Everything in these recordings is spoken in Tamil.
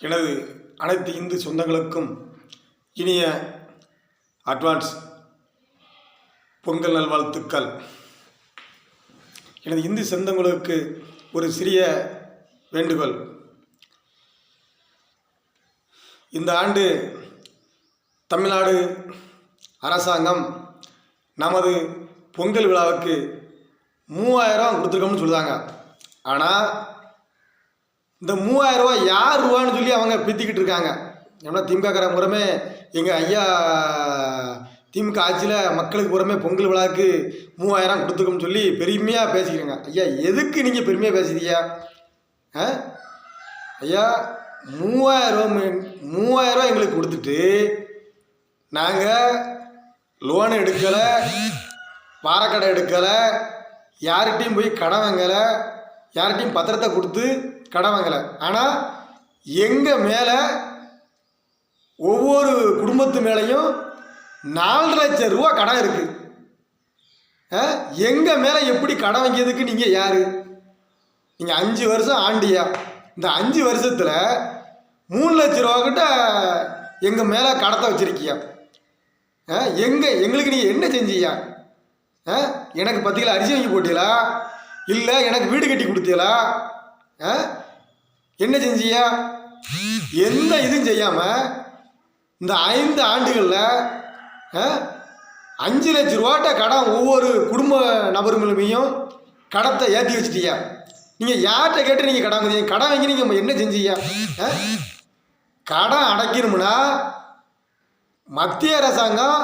எனது அனைத்து இந்து சொந்தங்களுக்கும் இனிய அட்வான்ஸ் பொங்கல் நல்வாழ்த்துக்கள். எனது இந்து சொந்தங்களுக்கு ஒரு சிறிய வேண்டுகோள். இந்த ஆண்டு தமிழ்நாடு அரசாங்கம் நமது பொங்கல் விழாவுக்கு 3000 கொடுத்துருக்கோம்னு சொல்லுவாங்க. ஆனால் இந்த 3000 ரூபா யார் ரூபான்னு சொல்லி அவங்க பித்திக்கிட்டு இருக்காங்க. ஏன்னா திமுக முறமே எங்கள் ஐயா திமுக ஆட்சியில் மக்களுக்கு புறமே பொங்கல் விழாவுக்கு 3000 கொடுத்துருக்கோம்னு சொல்லி பெருமையாக பேசிக்கிறேங்க. ஐயா எதுக்கு நீங்கள் பெருமையாக பேசுறீங்க? ஐயா 3000 ரூபா எங்களுக்கு கொடுத்துட்டு நாங்கள் லோன் எடுக்கலை, வாரக்கடை எடுக்கலை, யார்கிட்டையும் போய் கடன் வாங்கலை, யார்கிட்டையும் பத்திரத்தை கொடுத்து கடன் வாங்கலை. ஆனால் எங்கள் மேலே ஒவ்வொரு குடும்பத்து மேலேயும் 4 லட்சம் ரூபா கடன் இருக்குது. எங்கள் மேலே எப்படி கடன் வாங்கியதுக்கு நீங்கள் யார்? நீங்கள் 5 வருஷம் ஆண்டியா. இந்த 5 வருஷத்தில் 3 லட்ச ரூபா கிட்ட எங்கள் மேலே கடத்தை வச்சுருக்கியா. எங்களுக்கு நீங்கள் என்ன செஞ்சீயா? எனக்கு 10 கிலோ அரிசி வாங்கி போட்டீங்களா? இல்லை எனக்கு வீடு கட்டி கொடுத்தீங்களா? என்ன செஞ்சியா? எந்த இதுவும் செய்யாமல் இந்த 5 ஆண்டுகளில் 5 லட்ச ரூபாட்ட கடன் ஒவ்வொரு குடும்ப நபர்களுமையும் கடத்தை ஏற்றி வச்சிட்டியா. நீங்கள் யார்கிட்ட கேட்டு நீங்கள் கடன் வாங்குறீங்க? கடன் வாங்கி நீங்கள் என்ன செஞ்சீங்க? கடன் அடைக்கணும்னா மத்திய அரசாங்கம்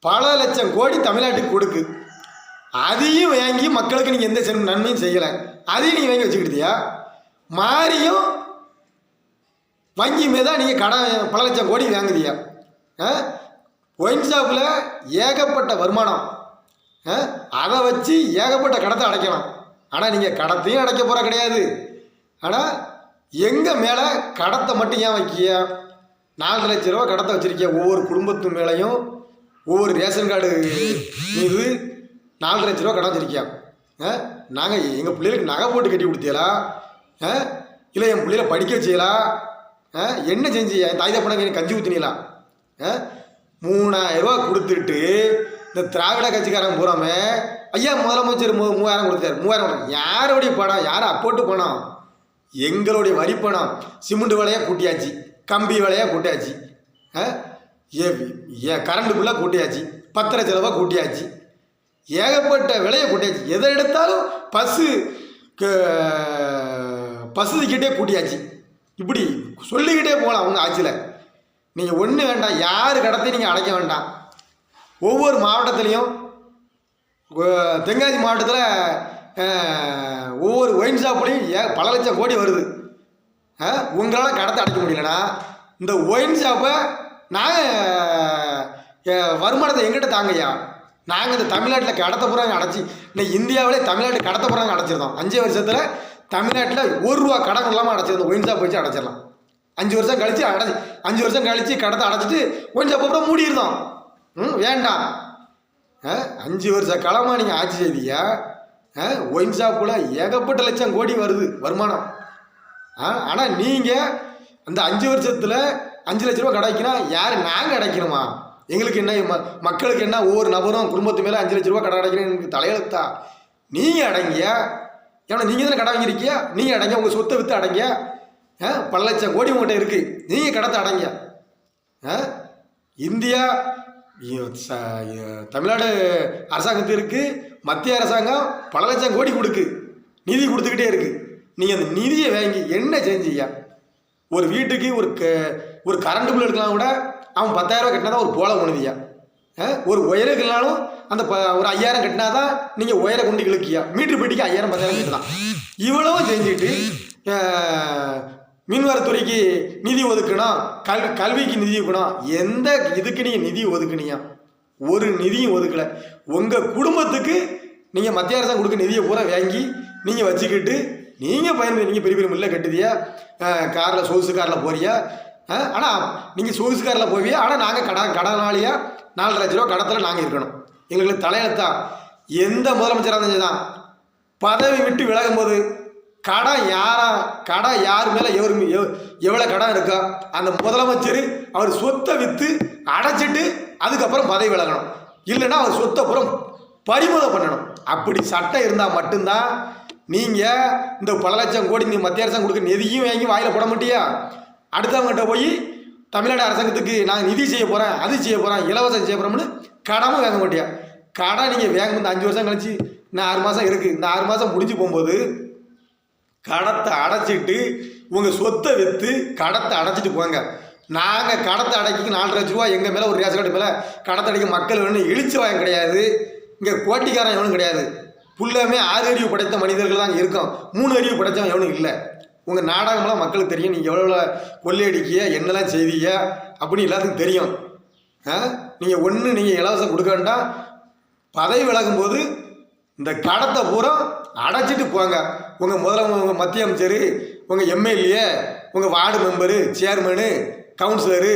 பல லட்சம் கோடி தமிழ்நாட்டுக்கு கொடுக்கு. அதையும் வாங்கி மக்களுக்கு நீங்கள் எந்த நன்மையும் செய்யலை. அதையும் நீங்கள் வாங்கி வச்சுக்கிட்டியா. மாறியும் வங்கி மீதான் நீங்கள் கடன் பல லட்சம் கோடி வாங்குதியா. ஒயின் ஷாப்பில் ஏகப்பட்ட வருமானம், அதை வச்சு ஏகப்பட்ட கடத்தை அடைக்கலாம். ஆனால் நீங்கள் கடத்தையும் அடைக்க போகிற கிடையாது. ஆனால் எங்கள் மேலே கடத்தை மட்டும் ஏன் வைக்கிய? 4 லட்ச ரூபா கடத்தை வச்சுருக்கிய. ஒவ்வொரு குடும்பத்து மேலேயும் ஒவ்வொரு ரேஷன் கார்டு மீது 4 லட்ச ரூபா கடன் வச்சுருக்கியா. நாங்கள் எங்கள் பிள்ளைகளுக்கு நகை போட்டு கட்டி கொடுத்தீங்களா? இல்லை என் பிள்ளைகளை படிக்க வச்சீங்களா? என்ன செஞ்சியா? தாய் தப்பனாங்க எனக்கு கஞ்சி ஊற்றினீங்களா? 3000 ரூபா கொடுத்துட்டு இந்த திராவிட கட்சிக்காரன் பூராமே ஐயா முதலமைச்சர் 3000 கொடுத்தாரு. 3000 யாருடைய பணம்? யார் அப்போட்டு பணம்? எங்களுடைய வரி பணம். சிமெண்ட் விலையாக கூட்டியாச்சு, கம்பி விலையாக கூட்டியாச்சு, கரண்ட் பில்லாக கூட்டியாச்சு, பத்திர செலவாக கூட்டியாச்சு, ஏகப்பட்ட விலையை கூட்டியாச்சு. எதை எடுத்தாலும் பசுக்கிட்டே கூட்டியாச்சு. இப்படி சொல்லிக்கிட்டே போகலாம் அவங்க ஆட்சியில். நீங்கள் ஒன்று வேண்டாம், யார் கடத்தையும் நீங்கள் அடைக்க வேண்டாம். ஒவ்வொரு மாவட்டத்துலேயும் தென்காசி மாவட்டத்தில் ஒவ்வொரு ஒயின் ஷாப்லேயும் பல லட்சம் கோடி வருது. உங்களால் கடத்தை அடைக்க முடியலன்னா இந்த ஒயின் ஷாப்பை நாங்கள் வருமானத்தை எங்கிட்ட தாங்கய்யா. நாங்கள் இந்த தமிழ்நாட்டில் கடத்த போகிறாங்க அடைச்சி, இன்னைக்கு இந்தியாவிலே தமிழ்நாட்டில் கடத்த போகிறாங்க அடைச்சிருந்தோம். 5 வருஷத்தில் தமிழ்நாட்டில் 1 ரூபா கடன் இல்லாமல் அடைச்சிருந்தோம். ஒயின் ஷாப் வச்சு அடைச்சிடலாம். 5 வருஷம் கழித்து 5 வருஷம் கழித்து கடத்தை அடைச்சிட்டு ஒயின் ஷாப் அப்புறம் மூடியிருந்தோம். வேண்டாம். 5 வருஷ காலமாக நீங்கள் ஆட்சி செய்தீங்க. ஒயின் ஷாப்பில் ஏகப்பட்ட லட்சம் கோடி வருது வருமானம். ஆனால் நீங்கள் அந்த 5 வருஷத்தில் 5 லட்ச ரூபா கிடைக்கினா யார்? நாங்கள் அடைக்கணுமா? எங்களுக்கு என்ன மக்களுக்கு என்ன? ஒவ்வொரு நபரும் குடும்பத்து மேலே 5 லட்ச ரூபா கடை அடைக்கணும் எனக்கு தலையெழுத்தா? நீங்கள் அடங்கிய. ஏன்னா நீங்கள் தானே கடை வாங்கியிருக்கியா. நீங்கள் அடங்க. உங்கள் சொத்தை விற்று அடங்க. பல லட்சம் கோடி உங்கள்கிட்ட இருக்குது. நீங்கள் கடத்தை அடங்க. இந்தியா தமிழ்நாடு அரசாங்கத்திற்கு மத்திய அரசாங்கம் பல லட்சம் கோடி நிதி கொடுத்துக்கிட்டே இருக்குது. நீங்கள் அந்த நிதியை வாங்கி என்ன செஞ்சீங்க? ஒரு வீட்டுக்கு ஒரு கரண்ட் பில் எடுக்கலாம் கூட அவன் 10,000 ரூபா கட்டினா தான் ஒரு போல உணவியா. ஒரு ஒயரை இல்லைனாலும் அந்த ஒரு 5000 கட்டினா தான் நீங்கள் ஒயரை கொண்டு இழுக்கியா. மீட்ரு பெட்டிக்கு 5000 10,000 கட்டு தான். இவ்வளவும் செஞ்சுட்டு மீன்வரத்துறைக்கு நிதி ஒதுக்கணும், கல்விக்கு நிதி ஒதுக்கணும். எந்த இதுக்கு நீங்கள் நிதி ஒதுக்குனீங்க? ஒரு நிதியும் ஒதுக்கலை. உங்கள் குடும்பத்துக்கு நீங்கள் மத்திய அரசாங்கம் கொடுக்க நிதியை பூரா வாங்கி நீங்கள் வச்சுக்கிட்டு நீங்கள் பயன்படுத்தி பெரிய பெரிய மில்லை கட்டுதியா, காரில் சொகுசு காரில் போறியா. ஆனால் நீங்கள் சொகுசு காரில் போவியா. ஆனால் நாங்கள் கடனாளியாக 4 லட்ச ரூபா கடத்தில் நாங்கள் இருக்கணும். எங்களுக்கு தலையெழுத்தா. எந்த முதலமைச்சராக இருந்துச்சு தான் பதவி விட்டு விலகும் போது கடை யார் மேலே எவ்வளோ கடன் இருக்கோ அந்த முதலமைச்சர் அவர் சொத்தை விற்று அடைச்சிட்டு அதுக்கப்புறம் பதவி விலகணும். இல்லைன்னா அவர் சொத்தை புறம் பறிமுதல் பண்ணணும். அப்படி சட்டம் இருந்தால் மட்டும்தான் நீங்கள் இந்த பல லட்சம் கோடி நீ மத்திய அரசாங்கம் கொடுக்க நிதியும் வாங்கி வாயில் போட மாட்டியா? அடுத்தவங்ககிட்ட போய் தமிழ்நாடு அரசாங்கத்துக்கு நான் நிதி செய்ய போகிறேன், அது செய்ய போகிறேன், இலவசம் செய்ய போகிறோம்னு கடமும் வாங்க மாட்டியா? கடை நீங்கள் வேங்க இந்த 5 வருஷம் கழிச்சு இன்னும் 6 மாதம் இருக்குது. இந்த 6 மாதம் முடிஞ்சு போகும்போது கடத்தை அடைச்சிட்டு உங்கள் சொத்தை விற்று கடத்தை அடைச்சிட்டு போங்க. நாங்கள் கடத்தை அடைக்க 4 லட்ச ரூபா எங்கள் மேலே ஒரு ரேஷன் கார்டு மேலே கடத்தை அடைக்க மக்கள் வேணும் இழிச்சு வாங்க கிடையாது. இங்கே கோட்டிக்காரன் எவனும் கிடையாது. ஃபுல்லாமே 6 அறிவு படைத்த மனிதர்கள் தான் இருக்கும். 3 அறிவு படைத்தவன் எவனும் இல்லை. உங்கள் நாடகமெல்லாம் மக்களுக்கு தெரியும். நீங்கள் எவ்வளோ கொள்ளையடிக்கிய என்னெல்லாம் செய்வீங்க அப்படின்னு எல்லாத்துக்கும் தெரியும். நீங்கள் நீங்கள் இலவசம் கொடுக்க வேண்டாம். பதவி விலகும்போது இந்த கடத்தை பூரா அடைச்சிட்டு போங்க. உங்கள் மத்திய அமைச்சர், உங்கள் எம்எல்ஏ, உங்கள் வார்டு மெம்பரு, சேர்மனு, கவுன்சிலரு,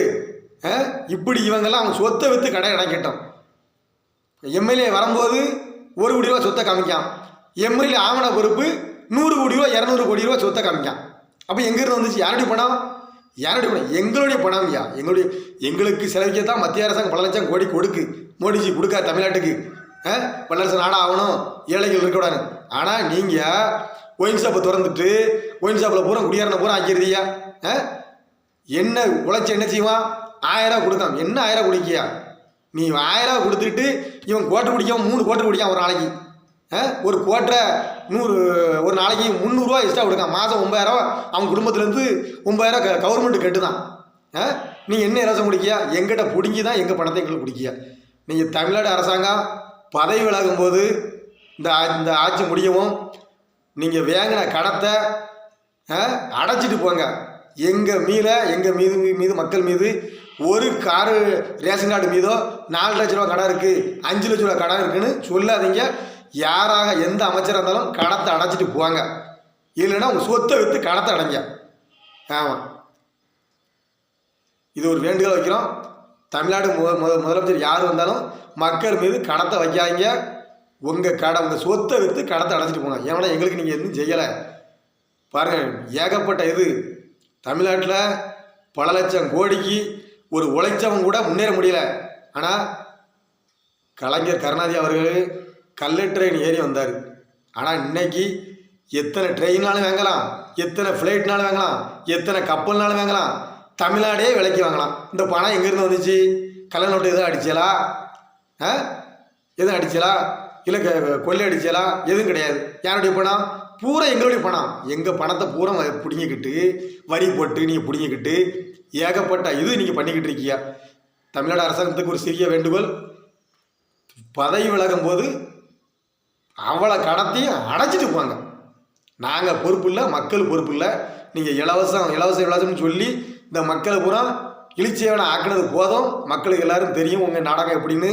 இப்படி இவங்கெல்லாம் அவங்க சொத்தை விற்று கடை அடைக்கட்டும். எம்எல்ஏ வரும்போது 1 கோடி ரூபா சொத்தை காமிக்கான். எம்எல்ஏ ஆவண பொறுப்பு 100 கோடி ரூபா 200 கோடி ரூபா சொத்தை காமிக்கான். அப்போ எங்கேருந்து வந்துச்சு? யாருடைய பணம்? எங்களுடைய பணம். எங்களுக்கு செலவிக்கத்தான் மத்திய அரசாங்கம் பல லட்சம் கோடி கொடுக்கு. மோடிஜி கொடுக்க தமிழ்நாட்டுக்கு வல்லரசு நாடாக ஆகணும், ஏழைகள் இருக்கக்கூடாது. ஆனால் நீங்கள் ஒயின் ஷாப்பை திறந்துட்டு ஒயின் ஷாப்பில் பூரா குடியாரனை பூரா ஆக்கிடுதியா? என்ன உழைச்சி என்ன செய்வான்? 1000 ரூபா கொடுக்கான். என்ன 1000 ரூபா குடிக்கியா? நீ 1000 ரூபா கொடுத்துட்டு இவன் கோட்டை குடிக்காம 3 கோட்டை குடிக்கான் ஒரு நாளைக்கு. ஒரு கோட்டை ஒரு நாளைக்கு 300 ரூபா எக்ஸ்ட்ரா கொடுக்கான். மாதம் 9000 ரூபா அவன் குடும்பத்துலேருந்து 9000 கவர்மெண்ட்டு கட்டுதான். நீங்கள் என்ன இலவசம் குடிக்கியா? எங்கிட்ட பிடுங்கி தான் எங்கள் பணத்தை எங்களுக்கு குடிக்கியா? நீங்கள் தமிழ்நாடு அரசாங்கம் பதவி விலகும்போது இந்த ஆட்சி முடியவும் நீங்கள் வேங்கின கடத்தை அடைச்சிட்டு போங்க. எங்கள் மீது மக்கள் மீது ஒரு காரு ரேஷன் கார்டு மீதோ 4 லட்ச ரூபா கடன் இருக்குது, 5 லட்ச ரூபா கடன் இருக்குன்னு சொல்லாதீங்க. யாராக எந்த அமைச்சராக இருந்தாலும் கடத்தை அடைச்சிட்டு போவாங்க. இல்லைன்னா உங்கள் சொத்தை விற்று கடத்தை அடைங்க. ஆமாம், இது ஒரு வேண்டுகோள் வைக்கிறோம். தமிழ்நாடு முதலமைச்சர் யார் வந்தாலும் மக்கள் மீது கடத்தை வைக்காதீங்க. உங்கள் சொத்தை விற்று கடத்தை அடைச்சிட்டு போங்க. ஏன்னா எங்களுக்கு நீங்கள் எதுவும் செய்யலை. பாருங்கள், ஏகப்பட்ட இது தமிழ்நாட்டில் பல லட்சம் கோடிக்கு ஒரு உழைச்சவங்க கூட முன்னேற முடியல. ஆனால் கலைஞர் கருணாநிதி அவர்கள் கல்லு ட்ரெயின் ஏறி வந்தார். ஆனால் இன்னைக்கு எத்தனை ட்ரெயின்னாலும் வாங்கலாம், எத்தனை ஃப்ளைட்னாலும் வாங்கலாம், எத்தனை கப்பல்னாலும் வாங்கலாம், தமிழ்நாடே விலைக்கு வாங்கலாம். இந்த பணம் எங்கேருந்து வந்துச்சு? கள்ள நோட்டு எதுவும் அடிச்சலா? எதுவும் அடிச்சலா? இல்லை கொள்ளை அடிச்சலா? எதுவும் கிடையாது. யாருடைய பணம்? பூரா எங்களுடைய பணம். எங்கள் பணத்தை பூரா பிடிங்கிக்கிட்டு வரி போட்டு நீங்கள் பிடிங்கிக்கிட்டு ஏகப்பட்ட இது நீங்கள் பண்ணிக்கிட்டு இருக்கீங்க. தமிழ்நாடு அரசாங்கத்துக்கு ஒரு சிறிய வேண்டுகோள், பதவி விலகும் போது அவ்வளோ கடத்தையும் அடைச்சிட்டு போங்க. நாங்கள் பொறுப்பு இல்லை, மக்கள் பொறுப்பு இல்லை. நீங்கள் இலவசம்னு சொல்லி இந்த மக்களை பூரா இழிச்சியவனை ஆக்கினது போதும். மக்களுக்கு எல்லாரும் தெரியும் உங்கள் நாடகம் எப்படின்னு.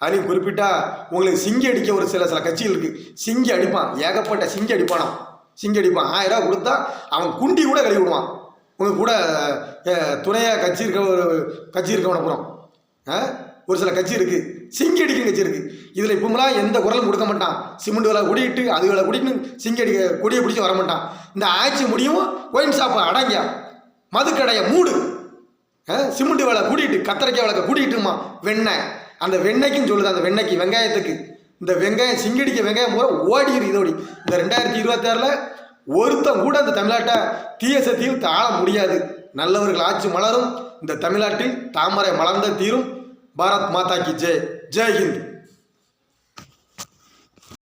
அதுலேயும் குறிப்பிட்டா உங்களுக்கு சிங்கி அடிக்க ஒரு சில கட்சிகள் இருக்குது. சிங்கி அடிப்பான், ஏகப்பட்ட சிங்கி அடிப்பானான். சிங்கி அடிப்பான். 1000 ரூபா கொடுத்தா அவன் குண்டி கூட கழுவி விடுவான். உங்கள் கூட துணையாக கட்சி இருக்கவனை அப்புறம் ஒரு சில கட்சி இருக்குது, சிங்கி அடிக்கும் கட்சி இருக்குது. இதில் இப்போலாம் எந்த குரலும் கொடுக்க மாட்டான். சிமெண்ட் வேலை குடிக்கிட்டு அது வேலை குடிக்கணும், சிங்கி அடிக்க கொடியை பிடிச்சி வர மாட்டான். இந்த ஆட்சி முடியும் ஒயின் ஷாப்பை அடங்கியா, மதுக்கடையை மூடு, சிமெண்ட் வேலை கூட்டிகிட்டு கத்தரிக்காய் விளக்க கூட்டிகிட்டுமா வெண்ணெய், அந்த வெண்ணெய்க்குன்னு சொல்லுது. அந்த வெண்ணெய்க்கு வெங்காயத்துக்கு இந்த வெங்காயம் சிங்கடிக்க வெங்காயம் பூரா ஓடிடுது. இதோடி இந்த 2026 ஒருத்தன் கூட அந்த தமிழ்நாட்டை தீய சக்தியில் தாழ முடியாது. நல்லவர்கள் ஆட்சி மலரும். இந்த தமிழ்நாட்டில் தாமரை மலர்ந்த தீரும். பாரத் மாதா கி ஜெய். ஜெய் ஹிந்த்.